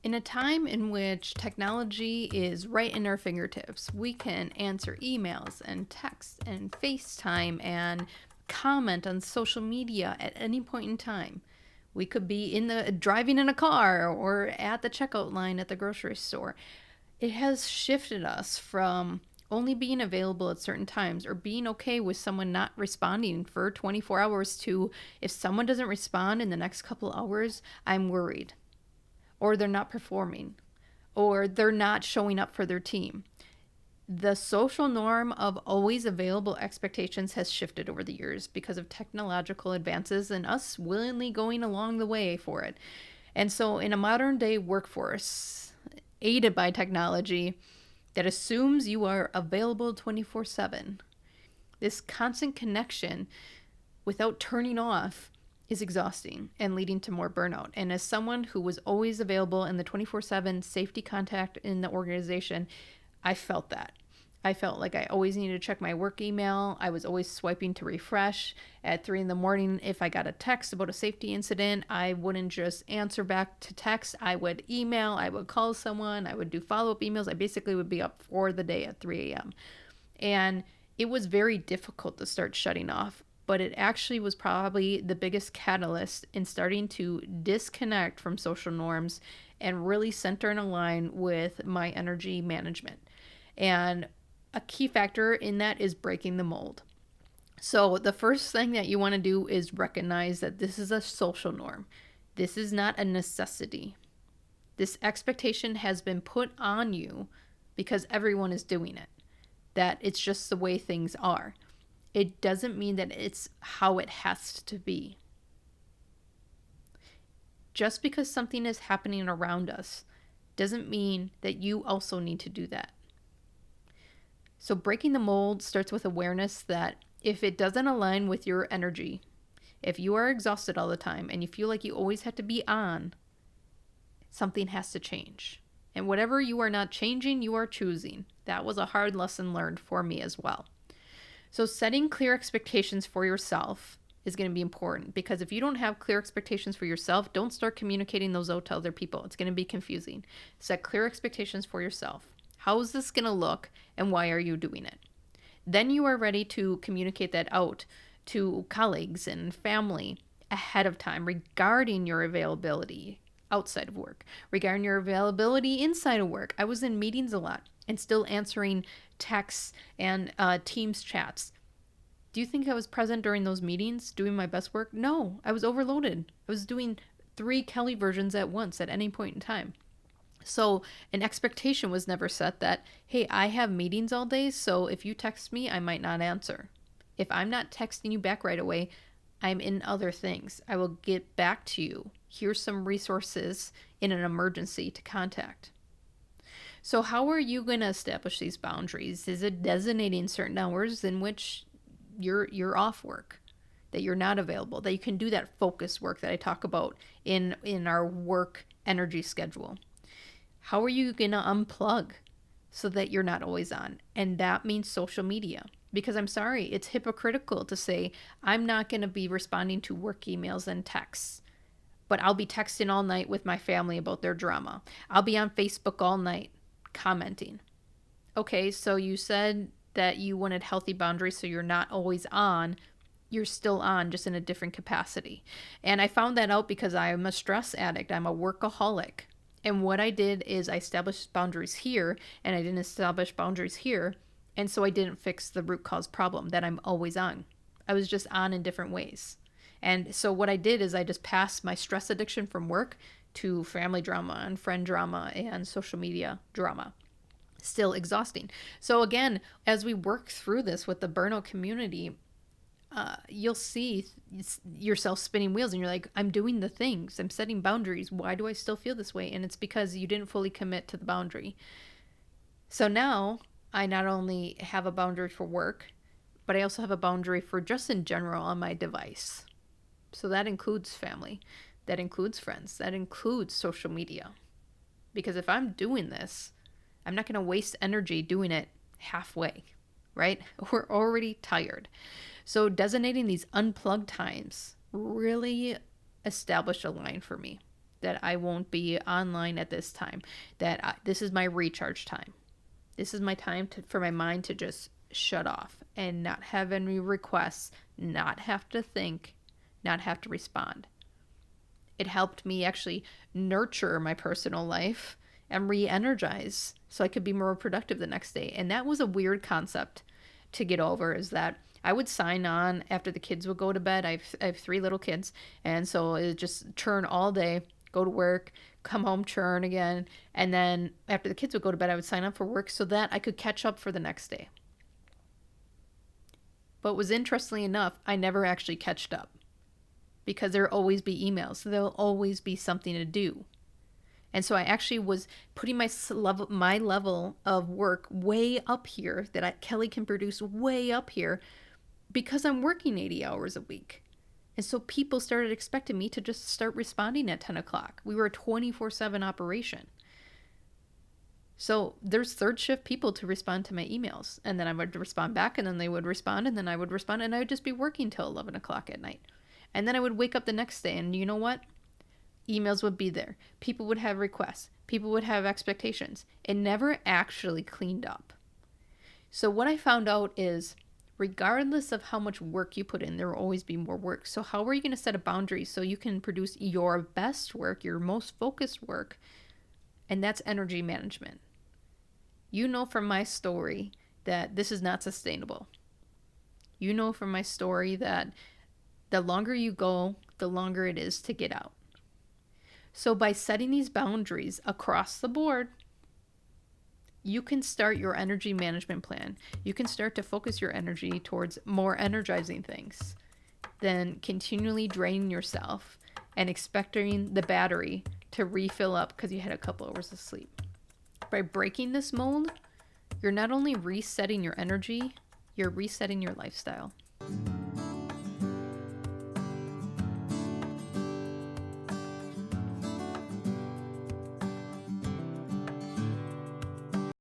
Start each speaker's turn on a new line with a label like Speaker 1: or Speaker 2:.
Speaker 1: In a time in which technology is right in our fingertips, we can answer emails and texts and FaceTime and comment on social media at any point in time. We could be driving in a car or at the checkout line at the grocery store. It has shifted us from only being available at certain times or being okay with someone not responding for 24 hours to, if someone doesn't respond in the next couple hours, I'm worried, or they're not performing, or they're not showing up for their team. The social norm of always available expectations has shifted over the years because of technological advances and us willingly going along the way for it. And so, in a modern day workforce aided by technology that assumes you are available 24/7, this constant connection without turning off is exhausting and leading to more burnout. And as someone who was always available in the 24/7 safety contact in the organization, I felt that. I felt like I always needed to check my work email. I was always swiping to refresh at 3 in the morning. If I got a text about a safety incident, I wouldn't just answer back to text. I would email, I would call someone, I would do follow-up emails. I basically would be up for the day at 3 a.m. And it was very difficult to start shutting off, but it actually was probably the biggest catalyst in starting to disconnect from social norms and really center and align with my energy management. And a key factor in that is breaking the mold. So the first thing that you want to do is recognize that this is a social norm. This is not a necessity. This expectation has been put on you because everyone is doing it, that it's just the way things are. It doesn't mean that it's how it has to be. Just because something is happening around us doesn't mean that you also need to do that. So breaking the mold starts with awareness that if it doesn't align with your energy, if you are exhausted all the time and you feel like you always have to be on, something has to change. And whatever you are not changing, you are choosing. That was a hard lesson learned for me as well. So setting clear expectations for yourself is going to be important, because if you don't have clear expectations for yourself, don't start communicating those out to other people. It's going to be confusing. Set clear expectations for yourself. How is this going to look, and why are you doing it? Then you are ready to communicate that out to colleagues and family ahead of time regarding your availability outside of work, regarding your availability inside of work. I was in meetings a lot and still answering texts and Teams chats. Do you think I was present during those meetings doing my best work? No, I was overloaded. I was doing 3 Kelly versions at once at any point in time. So an expectation was never set that, hey, I have meetings all day, so if you text me, I might not answer. If I'm not texting you back right away, I'm in other things. I will get back to you. Here's some resources in an emergency to contact. So how are you going to establish these boundaries? Is it designating certain hours in which you're off work, that you're not available, that you can do that focus work that I talk about in our work energy schedule? How are you going to unplug so that you're not always on? And that means social media. Because I'm sorry, it's hypocritical to say, I'm not going to be responding to work emails and texts, but I'll be texting all night with my family about their drama. I'll be on Facebook all night commenting. Okay, so you said that you wanted healthy boundaries so you're not always on. You're still on, just in a different capacity. And I found that out because I'm a stress addict. I'm a workaholic. And what I did is I established boundaries here, and I didn't establish boundaries here. And so I didn't fix the root cause problem that I'm always on. I was just on in different ways. And so what I did is I just passed my stress addiction from work to family drama and friend drama and social media drama. Still exhausting. So again, as we work through this with the burnout community, you'll see yourself spinning wheels and you're like, I'm doing the things, I'm setting boundaries. Why do I still feel this way? And it's because you didn't fully commit to the boundary. So now I not only have a boundary for work, but I also have a boundary for just in general on my device. So that includes family, that includes friends, that includes social media. Because if I'm doing this, I'm not going to waste energy doing it halfway, right? We're already tired. So designating these unplugged times really established a line for me. that I won't be online at this time, that this is my recharge time. This is my time for my mind to just shut off and not have any requests, not have to think, not have to respond. It helped me actually nurture my personal life and re-energize so I could be more productive the next day. And that was a weird concept to get over, is that I would sign on after the kids would go to bed. I have 3 little kids, and so it would just churn all day, go to work, come home, churn again, and then after the kids would go to bed, I would sign up for work so that I could catch up for the next day. But was interestingly enough, I never actually catched up, because there'll always be emails, so there'll always be something to do. And so I actually was putting my level of work way up here, that Kelly can produce way up here, because I'm working 80 hours a week. And so people started expecting me to just start responding at 10 o'clock. We were a 24/7 operation. So there's third shift people to respond to my emails. And then I would respond back, and then they would respond, and then I would respond, and I would just be working till 11 o'clock at night. And then I would wake up the next day, and you know what? Emails would be there. People would have requests. People would have expectations. It never actually cleaned up. So what I found out is, regardless of how much work you put in, there will always be more work. So how are you going to set a boundary so you can produce your best work, your most focused work? And that's energy management. You know from my story that this is not sustainable. You know from my story that the longer you go, the longer it is to get out. So by setting these boundaries across the board, you can start your energy management plan. You can start to focus your energy towards more energizing things than continually draining yourself and expecting the battery to refill up because you had a couple hours of sleep. By breaking this mold, you're not only resetting your energy, you're resetting your lifestyle.